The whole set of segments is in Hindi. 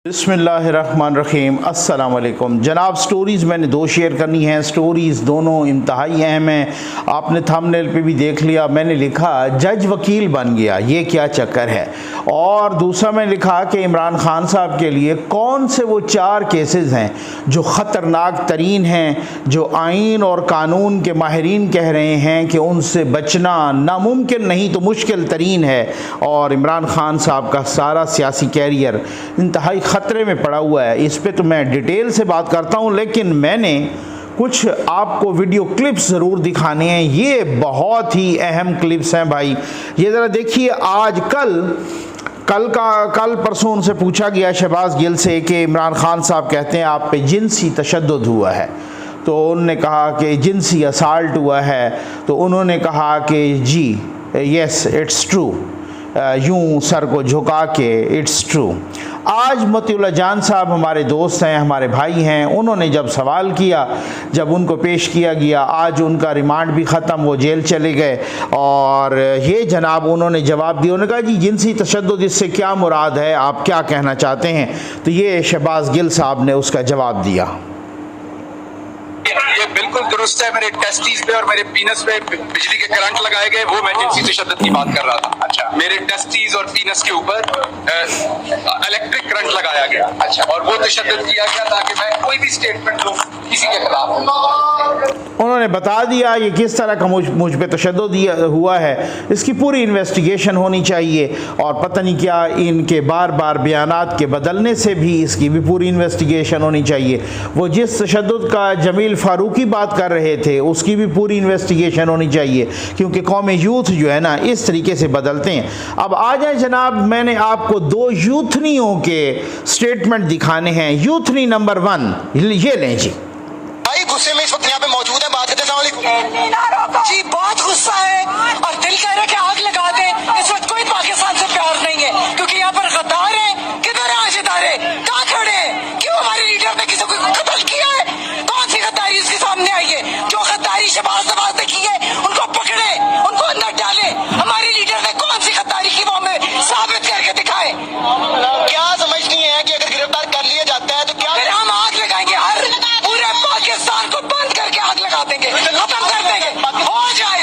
बिस्मिल्लाहिर्रहमानिर्रहीम अस्सलाम वालेकुम जनाब। स्टोरीज़ मैंने दो शेयर करनी हैं। स्टोरीज़ दोनों इंतहाई अहम हैं। आपने थंबनेल पे भी देख लिया, मैंने लिखा जज वकील बन गया, ये क्या चक्कर है। और दूसरा मैंने लिखा कि इमरान खान साहब के लिए कौन से वो 4 केसेस हैं जो ख़तरनाक तरीन हैं, जो आइन और कानून के माहिरीन कह रहे हैं कि उनसे बचना नामुमकिन नहीं तो मुश्किल तरीन है। और इमरान खान साहब का सारा सियासी कैरियर इंतहाई ख़तरे में पड़ा हुआ है। इस पे तो मैं डिटेल से बात करता हूँ, लेकिन मैंने कुछ आपको वीडियो क्लिप्स ज़रूर दिखाने हैं। ये बहुत ही अहम क्लिप्स हैं भाई, ये ज़रा देखिए। आज कल परसों उनसे पूछा गया शहबाज गिल से कि इमरान खान साहब कहते हैं आप पे जिनसी तशद्दुद हुआ है, तो उन्होंने कहा कि जिनसी असाल्ट हुआ है, तो उन्होंने कहा कि जी यस इट्स ट्रू, यूं सर को झुका के इट्स ट्रू। आज मोतीउल्लाह जान साहब हमारे दोस्त हैं, हमारे भाई हैं, उन्होंने जब सवाल किया, जब उनको पेश किया गया, आज उनका रिमांड भी ख़त्म, वो जेल चले गए। और ये जनाब उन्होंने जवाब दिया, उन्होंने कहा जी जिनसी तशद्दुद इससे क्या मुराद है, आप क्या कहना चाहते हैं। तो ये शहबाज गिल साहब ने उसका जवाब दिया। ये बिल्कुल दुरुस्त है। मेरे टेस्टीज पे और मेरे पीनस पे बिजली के करंट लगाए गए, वो मैं जिनसी तशद्दुद की बात कर रहा था। अच्छा, मेरे टेस्टीज और पीनस के ऊपर इलेक्ट्रिक करंट लगाया गया। अच्छा, और वो तशद्दुद किया गया ताकि मैं कोई भी स्टेटमेंट दूं किसी के खिलाफ। उन्होंने बता दिया ये किस तरह का मुझ पे तशद्दुद हुआ है, इसकी पूरी इन्वेस्टिगेशन होनी चाहिए। और पता नहीं क्या इनके बार बार बयानात के बदलने से भी इसकी भी पूरी इन्वेस्टिगेशन होनी चाहिए। वो जिस तशद्दुद का जमील फारूकी बात कर रहे थे उसकी भी पूरी इन्वेस्टिगेशन होनी चाहिए, क्योंकि कौम यूथ जो है ना इस तरीके से बदलते हैं। अब आ जाए जनाब, मैंने आपको 2 यूथनियों के स्टेटमेंट दिखाने हैं। यूथनी नंबर 1 ये लें जी। भाई गुस्से में इस वक्त यहाँ पे मौजूद है, बात करते जी, बहुत गुस्सा है और दिल कह रहा है कि आग लगा दे। इस वक्त कोई पाकिस्तान से प्यार नहीं है, क्योंकि यहाँ पर गद्दार है। किधर है आज इदारे, कहाँ खड़े हैं? क्यों हमारे लीडर ने किसी को कत्ल किया है? कौन सी गद्दारी उसके सामने आई है? जो गद्दारी शहबाज ने की है उनको पकड़े, उनको अंदर डाले। हमारे लीडर ने कौन सी गद्दारी की वो हमें साबित करके दिखाए। क्या समझनी है कि अगर गिरफ्तार कर लिया जाता है तो क्या फिर हम आग लगाएंगे, हर पूरे पाकिस्तान को बंद करके आग लगा देंगे, खत्म कर देंगे। हो जाए,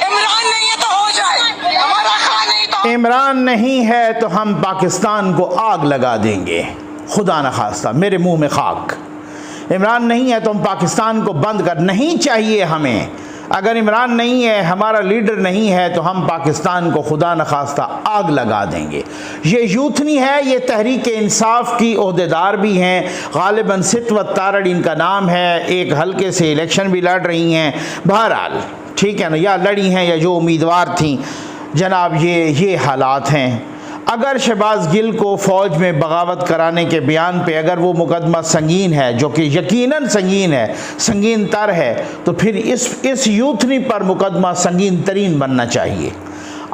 इमरान नहीं है तो हो जाए, हमारा खान नहीं तो इमरान नहीं है तो हम पाकिस्तान को आग लगा देंगे, खुदा न खास्ता, मेरे मुंह में खाक। इमरान नहीं है तो हम पाकिस्तान को बंद कर, नहीं चाहिए हमें। अगर इमरान नहीं है, हमारा लीडर नहीं है, तो हम पाकिस्तान को खुदा न खास्ता आग लगा देंगे। ये यूथनी है, ये तहरीक इंसाफ की ओहदेदार भी हैं, गालिबन सितवत तारड़ इनका नाम है। एक हल्के से इलेक्शन भी लड़ रही हैं, बहरहाल ठीक है ना, या लड़ी हैं या जो उम्मीदवार थीं। जनाब ये हालात हैं। अगर शहबाज गिल को फ़ौज में बगावत कराने के बयान पे अगर वो मुकदमा संगीन है, जो कि यकीनन संगीन है, संगीन तर है, तो फिर इस यूथनी पर मुकदमा संगीन तरीन बनना चाहिए।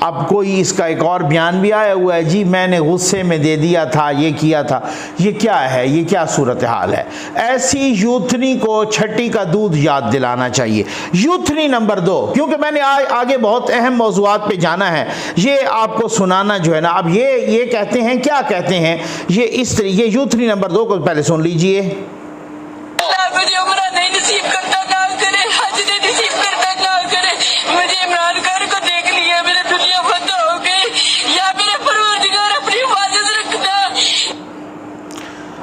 अब कोई इसका एक और बयान भी आया हुआ है, जी मैंने गुस्से में दे दिया था, ये किया था। ये क्या है, ये क्या सूरत हाल है? ऐसी यूथनी को छठी का दूध याद दिलाना चाहिए। यूथनी नंबर 2, क्योंकि मैंने आगे बहुत अहम मौज़ूआत पे जाना है, ये आपको सुनाना जो है ना। अब ये कहते हैं, क्या कहते हैं ये इस तरह, ये यूथनी नंबर 2 को पहले सुन लीजिए।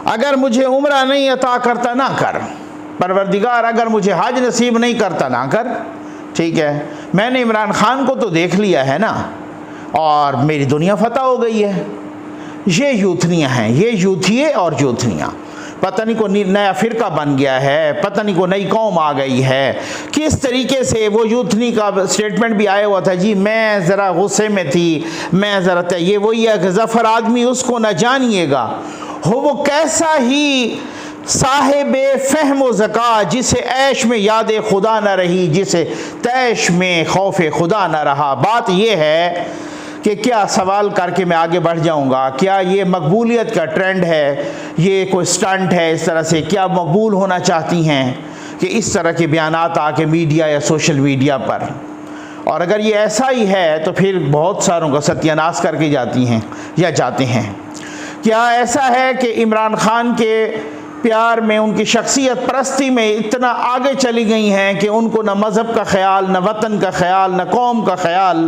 अगर मुझे उम्र नहीं अता करता ना कर, परवरदिगार अगर मुझे हज नसीब नहीं करता ना कर। ठीक है, मैंने इमरान खान को तो देख लिया है ना, और मेरी दुनिया फतह हो गई है। ये यूथनियाँ हैं, ये यूथिये और यूथनियाँ। पता नहीं को नया फ़िरका बन गया है, पता नहीं को नई कौम आ गई है। किस तरीके से वो यूथनी का स्टेटमेंट भी आया हुआ था, जी मैं ज़रा गुस्से में थी, मैं ज़रा, ये वही है कि ज़फ़र आदमी उसको न जानिएगा हो वो कैसा ही साहिबे फ़हम ज़का, जिसे ऐश में याद खुदा न रही, जिसे तैश में खौफ खुदा न रहा। बात यह है कि क्या सवाल करके मैं आगे बढ़ जाऊंगा, क्या ये मकबूलियत का ट्रेंड है, ये कोई स्टंट है इस तरह से? क्या मकबूल होना चाहती हैं कि इस तरह के बयानात आके मीडिया या सोशल मीडिया पर? और अगर ये ऐसा ही है तो फिर बहुत सारों का सत्यानाश करके जाती हैं या जाते हैं। क्या ऐसा है कि इमरान खान के प्यार में, उनकी शख्सियत परस्ती में इतना आगे चली गई हैं कि उनको न मज़हब का ख्याल, न वतन का ख्याल, न कौम का ख्याल,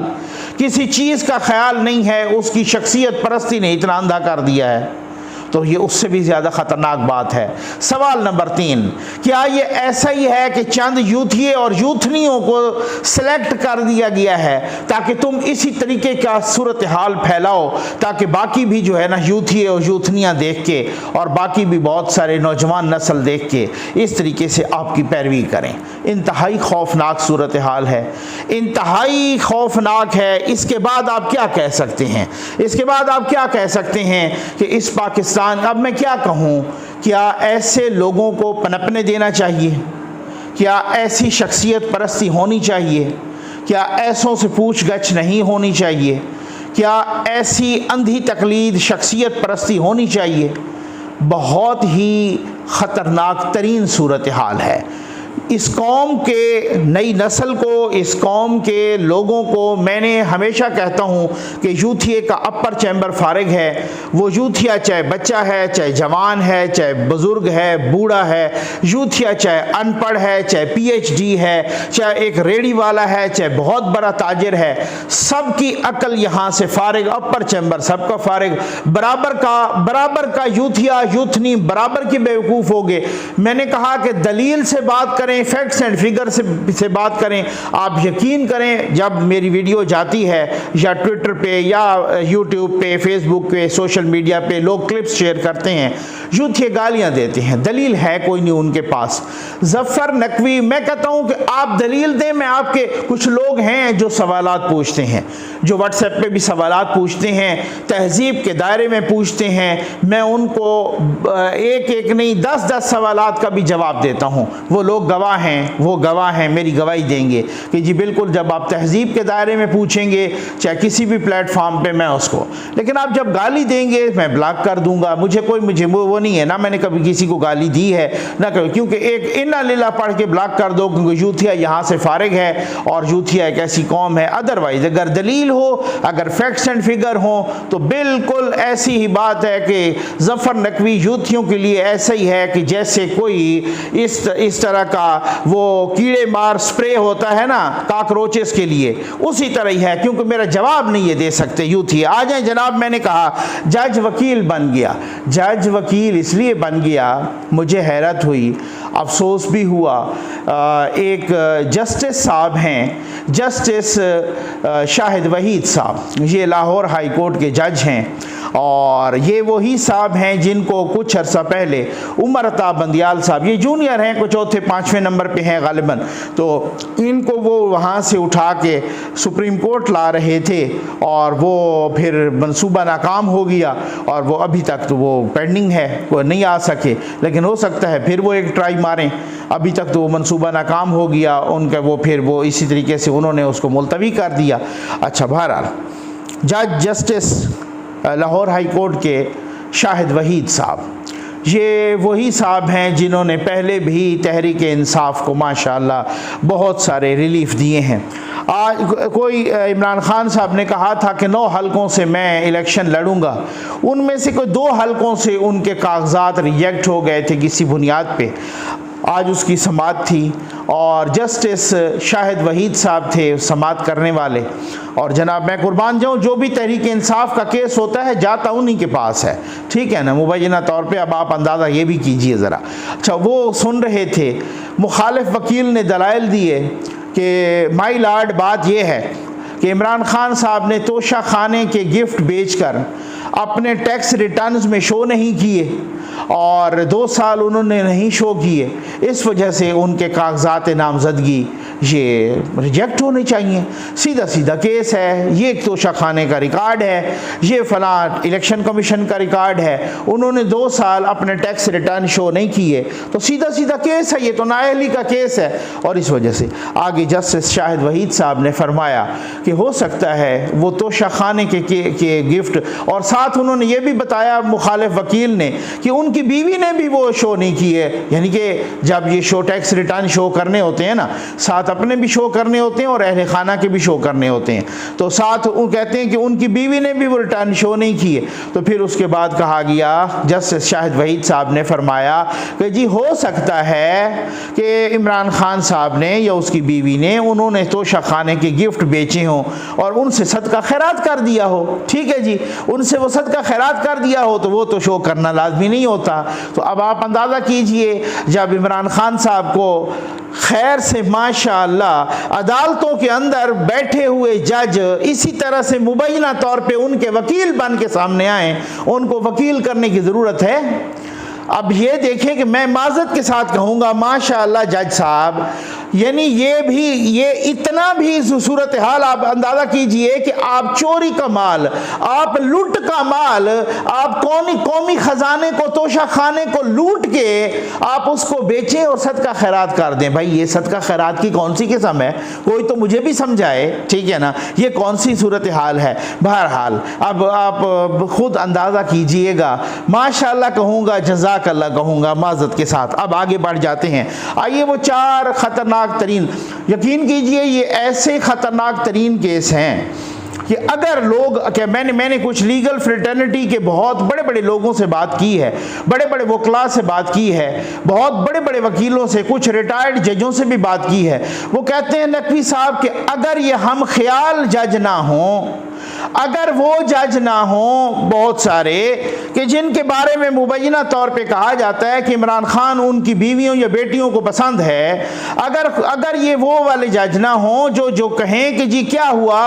किसी चीज़ का ख्याल नहीं है, उसकी शख्सियत परस्ती ने इतना अंधा कर दिया है? तो ये उससे भी ज़्यादा ख़तरनाक बात है। सवाल नंबर 3, क्या ये ऐसा ही है कि चंद यूथिये और यूथनियों को सिलेक्ट कर दिया गया है ताकि तुम इसी तरीके का सूरत हाल फैलाओ, ताकि बाकी भी जो है ना यूथिये और यूथनियाँ देख के और बाकी भी बहुत सारे नौजवान नस्ल देख के इस तरीके से आपकी पैरवी करें? इंतहाई खौफनाक सूरत हाल है, इंतहाई खौफनाक है। इसके बाद आप क्या कह सकते हैं? इसके बाद आप क्या कह सकते हैं कि इस पाकिस्तान, अब मैं क्या कहूँ, क्या ऐसे लोगों को पनपने देना चाहिए? क्या ऐसी शख्सियत परस्ती होनी चाहिए? क्या ऐसों से पूछ गछ नहीं होनी चाहिए? क्या ऐसी अंधी तकलीद शख्सियत परस्ती होनी चाहिए? बहुत ही ख़तरनाक तरीन सूरत हाल है। इस कौम के नई नस्ल को, इस कौम के लोगों को मैंने हमेशा कहता हूँ कि यूथिया का अपर चैम्बर फारिग है। वो यूथिया चाहे बच्चा है, चाहे जवान है, चाहे बुज़ुर्ग है, बूढ़ा है, यूथिया चाहे अनपढ़ है, चाहे PhD है, चाहे एक रेडी वाला है, चाहे बहुत बड़ा ताजिर है, सबकी अकल यहाँ से फारिग, अपर चैम्बर सबका फारिग। बराबर का यूथिया यूथनी बराबर की बेवकूफ़ हो गए। मैंने कहा कि दलील से बात करें, फैक्ट्स एंड फिगर से बात करें। आप यकीन करें, जब मेरी वीडियो जाती है या ट्विटर पे या यूट्यूब पे, फेसबुक पे, सोशल मीडिया पे लोग क्लिप्स शेयर करते हैं, यूथिया गालियां देते हैं, दलील है कोई नहीं उनके पास। जफ़र नकवी, मैं कहता हूं कि आप दलील दें। मैं आपके कुछ लोग हैं जो सवालात पूछते हैं, जो व्हाट्सएप पे भी सवालात पूछते हैं, तहजीब के दायरे में पूछते हैं, मैं उनको एक एक नहीं 10-10 सवालात का भी जवाब देता हूं। वो लोग गवाह हैं, वो गवाह हैं, मेरी गवाही देंगे कि जी बिल्कुल, जब आप तहजीब के दायरे में पूछेंगे चाहे किसी भी प्लेटफॉर्म पे, मैं उसको, लेकिन आप जब गाली देंगे मैं ब्लॉक कर दूंगा। मुझे वो नहीं है ना, मैंने कभी किसी को गाली दी है ना कभी, क्योंकि एक इन्ना लीला पढ़ के ब्लॉक कर दो, क्योंकि यूथिया यहाँ से फारिग है और यूथिया एक ऐसी कौम है। अदरवाइज अगर दलील हो, अगर फैक्ट्स एंड फिगर हो, तो बिल्कुल ऐसी ही बात है कि जफ़र नकवी यूथियों के लिए ऐसा ही है कि जैसे कोई इस तरह का वो कीड़े मार स्प्रे होता है ना कॉकरोचेस के लिए, उसी तरह ही है। क्योंकि मेरा जवाब नहीं ये दे सकते यूथिया। आ जाए जनाब, मैंने कहा जज वकील बन गया। जज वकील इसलिए बन गया, मुझे हैरत हुई, अफसोस भी हुआ। एक जस्टिस साहब हैं, जस्टिस शाहिद वहीद साहब, ये लाहौर हाई कोर्ट के जज हैं और ये वही साहब हैं जिनको कुछ अर्सा पहले उमर अता बंदियाल साहब, ये जूनियर हैं, कुछ चौथे 5वें नंबर पे हैं गालिबन, तो इनको वो वहाँ से उठा के सुप्रीम कोर्ट ला रहे थे और वो फिर मंसूबा नाकाम हो गया और वो अभी तक तो वो पेंडिंग है, वो नहीं आ सके, लेकिन हो सकता है फिर वो एक ट्राई मारें। अभी तक तो वो मंसूबा नाकाम हो गया उनका, वो फिर वो इसी तरीके से उन्होंने उसको मुलतवी कर दिया। अच्छा, बहरहाल जज जस्टिस लाहौर हाई कोर्ट के शाहिद वहीद साहब, ये वही साहब हैं जिन्होंने पहले भी तहरीक इंसाफ को माशाअल्लाह बहुत सारे रिलीफ दिए हैं। आज कोई इमरान खान साहब ने कहा था कि 9 हलकों से मैं इलेक्शन लड़ूंगा, उनमें से कोई 2 हलकों से उनके कागजात रिजेक्ट हो गए थे किसी बुनियाद पे। आज उसकी समाअत थी और जस्टिस शाहिद वहीद साहब थे समाअत करने वाले। और जनाब मैं कुर्बान जाऊँ, जो भी तहरीक इंसाफ का केस होता है जाता उन्हीं के पास है, ठीक है ना, मुबैना तौर पे। अब आप अंदाज़ा ये भी कीजिए ज़रा। अच्छा, वो सुन रहे थे, मुखालिफ वकील ने दलाइल दिए कि माई लॉर्ड, बात ये है कि इमरान खान साहब ने तोशा खाने के गिफ्ट बेचकर अपने टैक्स रिटर्न्स में शो नहीं किए और 2 साल उन्होंने नहीं शो किए, इस वजह से उनके कागजात नामजदगी ये रिजेक्ट होने चाहिए। सीधा सीधा केस है, ये एक तोशा खाने का रिकॉर्ड है, ये फलां इलेक्शन कमीशन का रिकॉर्ड है, उन्होंने 2 साल अपने टैक्स रिटर्न शो नहीं किए, तो सीधा सीधा केस है, ये तो नाअहली का केस है। और इस वजह से आगे जस्टिस शाहिद वहीद साहब ने फरमाया कि हो सकता है वो तोशा खाने के गिफ्ट और साथ साथ उन्होंने ये भी बताया मुखालिफ वकील ने कि उनकी बीवी ने भी वो शो नहीं की है, यानी कि जब ये शो टैक्स रिटर्न शो करने होते हैं ना, साथ अपने भी शो करने होते हैं और अहले खाना के भी शो करने होते हैं, तो साथ वो कहते हैं कि उनकी बीवी ने भी वो रिटर्न शो नहीं किए। तो फिर उसके बाद कहा गया, जस्टिस शाहिद वहीद साहब ने फरमाया कि जी हो सकता है कि इमरान खान साहब ने या उसकी बीवी ने उन्होंने तोशा खाने के गिफ्ट बेचे हों और उनसे सदका खैरात कर दिया हो, ठीक है जी, उनसे वो सदका खैरात कर दिया हो तो वो तो शो करना लाजमी नहीं होता। तो अब आप अंदाज़ा कीजिए, जब इमरान खान साहब को खैर से माशाअल्लाह अदालतों के अंदर बैठे हुए जज इसी तरह से मुबैना तौर पे उनके वकील बन के सामने आए, उनको वकील करने की ज़रूरत है। अब ये देखें कि मैं माज़रत के साथ कहूँगा माशाअल्लाह जज साहब, यानी ये इतना भी सूरत हाल आप अंदाज़ा कीजिए कि आप चोरी का माल, आप लूट का माल, आप कौमी ख़जाने को, तोशा खाने को लूट के आप उसको बेचें और सदका खैरात कर दें। भाई ये सदका खैरात की कौन सी किस्म है, कोई तो मुझे भी समझाए, ठीक है ना, ये कौन सी सूरत हाल है। बहरहाल अब आप खुद अंदाज़ा कीजिएगा, माशाअल्लाह कहूँगा, जज़ाकल्लाह कहूँगा माज़रत के साथ। अब आगे बढ़ जाते हैं। आइए वो 4 ख़तरनाक तरीन, यकीन कीजिए ये ऐसे ख़तरनाक तरीन केस हैं कि अगर लोग, क्या मैंने कुछ लीगल फ्रेटर्निटी के बहुत बड़े बड़े लोगों से बात की है, बड़े बड़े वकला से बात की है, बहुत बड़े बड़े वकीलों से, कुछ रिटायर्ड जजों से भी बात की है। वो कहते हैं नकवी साहब कि अगर ये हम ख्याल जज ना हों, अगर वो जज ना हों बहुत सारे कि जिनके बारे में मुबैना तौर पे कहा जाता है कि इमरान खान उनकी बीवियों या बेटियों को पसंद है, अगर ये वो वाले जज ना हों जो कहें कि जी क्या हुआ,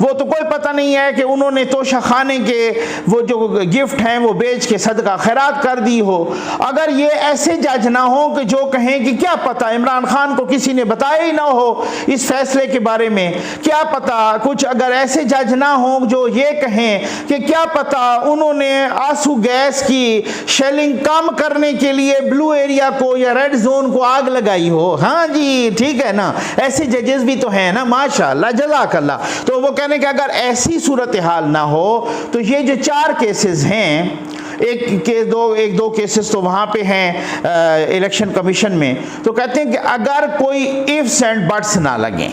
वो तो कोई पता नहीं है कि उन्होंने तोशा खाने के वो जो गिफ्ट हैं वो बेच के सदका खैरात कर दी हो, अगर ये ऐसे जज ना हो कि जो कहें कि क्या पता इमरान खान को किसी ने बताया ही ना हो इस फैसले के बारे में, क्या पता, कुछ अगर ऐसे जज ना हो जो ये कहें कि क्या पता उन्होंने आंसू गैस की शेलिंग कम करने के लिए ब्लू एरिया को या रेड जोन को आग लगाई हो। हाँ जी, ठीक है ना, ऐसे जजेस भी तो हैं ना, माशाअल्लाह, जज़ाकल्लाह। तो वो कहने कि अगर ऐसी सूरत हाल ना हो तो ये जो 4 केसेस हैं, एक दो केसेस तो वहाँ पे हैं इलेक्शन कमीशन में, तो कहते हैं कि अगर कोई इफ्स एंड बट्स ना लगें,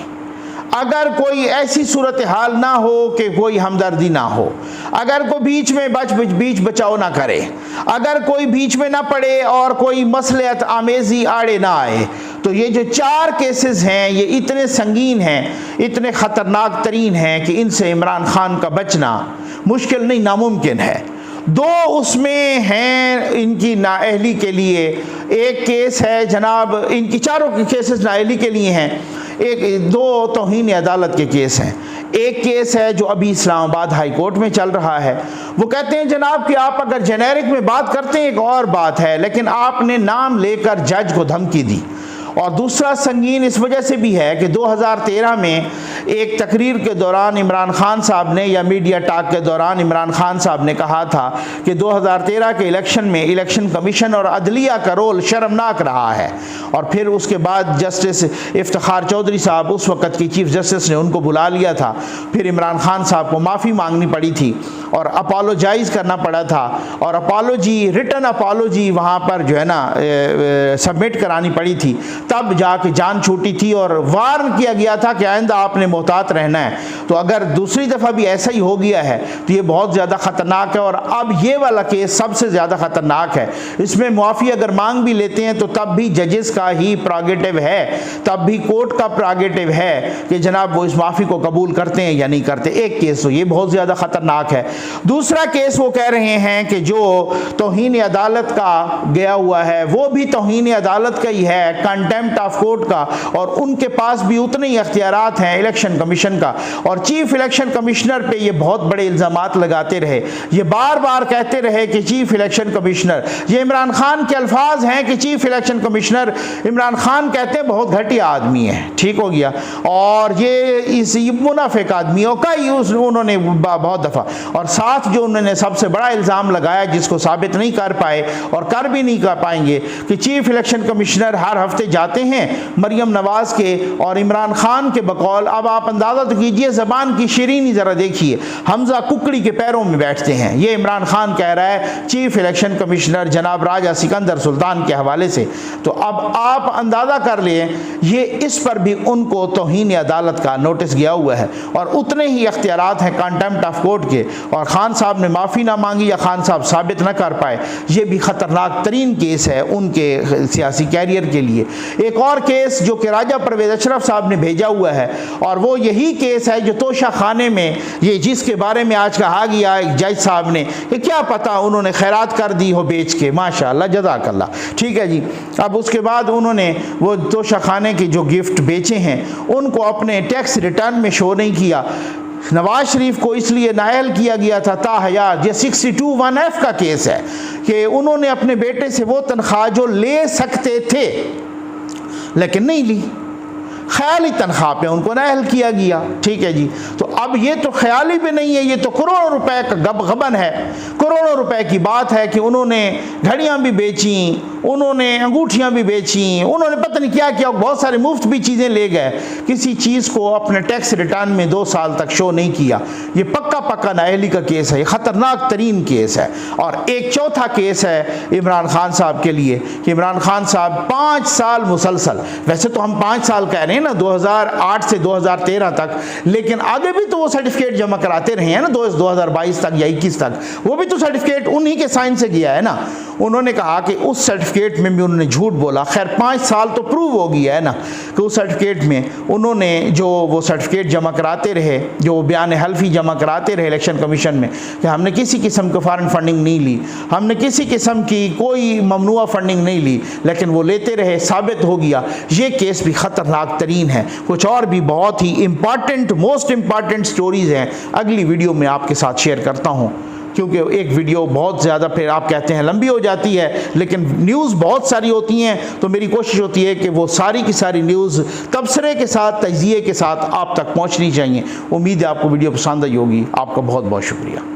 अगर कोई ऐसी सूरत हाल ना हो कि कोई हमदर्दी ना हो, अगर कोई बीच में बीच बचाव ना करे, अगर कोई बीच में ना पड़े और कोई मसलहत आमेज़ी आड़े ना आए, तो ये जो 4 केसेस हैं ये इतने संगीन हैं, इतने ख़तरनाक तरीन हैं कि इनसे इमरान खान का बचना मुश्किल नहीं, नामुमकिन है। 2 उसमें हैं इनकी नाअहली के लिए, एक केस है जनाब, इनकी चारों केसेस नाअहली के लिए हैं, 2 तौहीन अदालत के केस हैं। एक केस है जो अभी इस्लामाबाद हाई कोर्ट में चल रहा है। वो कहते हैं जनाब कि आप अगर जेनेरिक में बात करते हैं एक और बात है, लेकिन आपने नाम लेकर जज को धमकी दी। और दूसरा संगीन इस वजह से भी है कि 2013 में एक तकरीर के दौरान इमरान खान साहब ने, या मीडिया टॉक के दौरान इमरान खान साहब ने कहा था कि 2013 के इलेक्शन में इलेक्शन कमीशन और अदलिया का रोल शर्मनाक रहा है। और फिर उसके बाद जस्टिस इफ्तिखार चौधरी साहब, उस वक़्त की चीफ जस्टिस, ने उनको बुला लिया था। फिर इमरान खान साहब को माफ़ी मांगनी पड़ी थी और अपोलोजाइज़ करना पड़ा था, और अपोलॉजी, रिटन अपोलॉजी वहाँ पर जो है ना सबमिट करानी पड़ी थी, तब जाके जान छूटी थी और वार्न किया गया था कि आइंदा आपने मोहतात रहना है। तो अगर दूसरी दफ़ा भी ऐसा ही हो गया है तो ये बहुत ज़्यादा ख़तरनाक है। और अब ये वाला केस सबसे ज़्यादा ख़तरनाक है। इसमें मुआफ़ी अगर मांग भी लेते हैं तो तब भी जजेस का ही प्रोगेटिव है, तब भी कोर्ट का प्रोगेटिव है कि जनाब वो इस माफ़ी को कबूल करते हैं या नहीं करते। एक केस तो ये बहुत ज़्यादा ख़तरनाक है। दूसरा केस वो कह रहे हैं कि जो तौहीन अदालत का गया हुआ है वो भी तौहीन अदालत का ही है, कंटेम्प्ट ऑफ कोर्ट का, और उनके पास भी उतने ही अख्तियारात हैं इलेक्शन कमीशन का। और चीफ इलेक्शन कमिश्नर पे ये बहुत बड़े इल्ज़ामात लगाते रहे, ये बार बार कहते रहे कि चीफ इलेक्शन कमिश्नर, ये इमरान खान के अल्फाज हैं कि chief election commissioner, Imran Khan कहते हैं बहुत घटिया आदमी है, ठीक हो गया, और ये इस मुनाफिक आदमियों का यूज़ उन्होंने बहुत दफ़ा। और और साथ जो उन्होंने सबसे बड़ा इल्ज़ाम लगाया, जिसको साबित नहीं कर पाए और कर भी नहीं कर पाएंगे, कि चीफ इलेक्शन कमिश्नर हर हफ्ते जाते हैं मरियम नवाज़ के और इमरान खान के बकौल। अब आप अंदाज़ा तो कीजिए, ज़बान की शीरीनी ज़रा देखिए, हमजा कुकड़ी के पैरों में बैठते हैं। ये इमरान खान कह रहा है चीफ इलेक्शन कमिश्नर जनाब राजा सिकंदर सुल्तान के हवाले से। तो अब आप अंदाज़ा कर लें, ये इस पर भी उनको तौहीन अदालत का नोटिस गया हुआ है और उतने ही इख्तियारात हैं कंटेम्प्ट ऑफ कोर्ट के। और खान साहब ने माफ़ी ना मांगी या खान साहब साबित ना कर पाए, ये भी ख़तरनाक तरीन केस है उनके सियासी कैरियर के लिए। एक और केस जो कि राजा परवेज़ अशरफ साहब ने भेजा हुआ है, और वो यही केस है जो तोशा खाने में, ये जिसके बारे में आज कहा गया जज साहब ने कि क्या पता उन्होंने खैरात कर दी हो बेच के, माशाअल्लाह जज़ाकल्लाह, ठीक है जी। अब उसके बाद उन्होंने वो तोशा खाने के जो गिफ्ट बेचे हैं उनको अपने टैक्स रिटर्न में शो नहीं किया। नवाज शरीफ को इसलिए नाअहल किया गया था ताहयात। ये 62(1)(f) का केस है कि उन्होंने अपने बेटे से वो तनख्वाह जो ले सकते थे लेकिन नहीं ली, ख्याली तनख्वाह पे उनको नाअहल किया गया, ठीक है जी। तो अब ये तो ख्याली भी नहीं है, ये तो करोड़ों रुपए का गबन है, करोड़ों रुपए की बात है कि उन्होंने घड़ियां भी बेची, उन्होंने अंगूठियां भी बेची, उन्होंने पता नहीं क्या किया, बहुत सारे मुफ्त भी चीज़ें ले गए, किसी चीज़ को अपने टैक्स रिटर्न में 2 साल तक शो नहीं किया। ये पक्का पक्का नाअहली का केस है, ये ख़तरनाक तरीन केस है। और एक चौथा केस है इमरान खान साहब के लिए कि इमरान खान साहब 5 साल मुसलसल, वैसे तो हम 5 साल कह रहे हैं ना 2008 से 2013 तक, लेकिन आगे भी तो वो सर्टिफिकेट जमा कराते रहे हैं ना 2022 तक या 21 तक, वो भी तो सर्टिफिकेट उन्हीं के साइन से गया है ना। उन्होंने कहा कि उस सर्टिफिकेट में भी उन्होंने झूठ बोला। खैर 5 साल तो प्रूव हो गया है ना कि उस सर्टिफिकेट में उन्होंने जो वो सर्टिफिकेट जमा कराते रहे, जो बयान हल्फी जमा कराते रहे इलेक्शन कमीशन में कि हमने किसी किस्म की फॉरेन फंडिंग नहीं ली, हमने किसी किस्म की कोई ममनुआ फंडिंग नहीं ली, लेकिन वो लेते रहे, साबित हो गया। ये केस भी ख़तरनाक तरीन है। कुछ और भी बहुत ही इम्पॉर्टेंट, मोस्ट इम्पॉर्टेंट स्टोरीज़ हैं, अगली वीडियो में आपके साथ शेयर करता हूँ, क्योंकि एक वीडियो बहुत ज़्यादा फिर आप कहते हैं लंबी हो जाती है, लेकिन न्यूज़ बहुत सारी होती हैं, तो मेरी कोशिश होती है कि वो सारी की सारी न्यूज़ तबसरे के साथ, तजिए के साथ आप तक पहुँचनी चाहिए। उम्मीद है आपको वीडियो पसंद आई होगी। आपका बहुत बहुत शुक्रिया।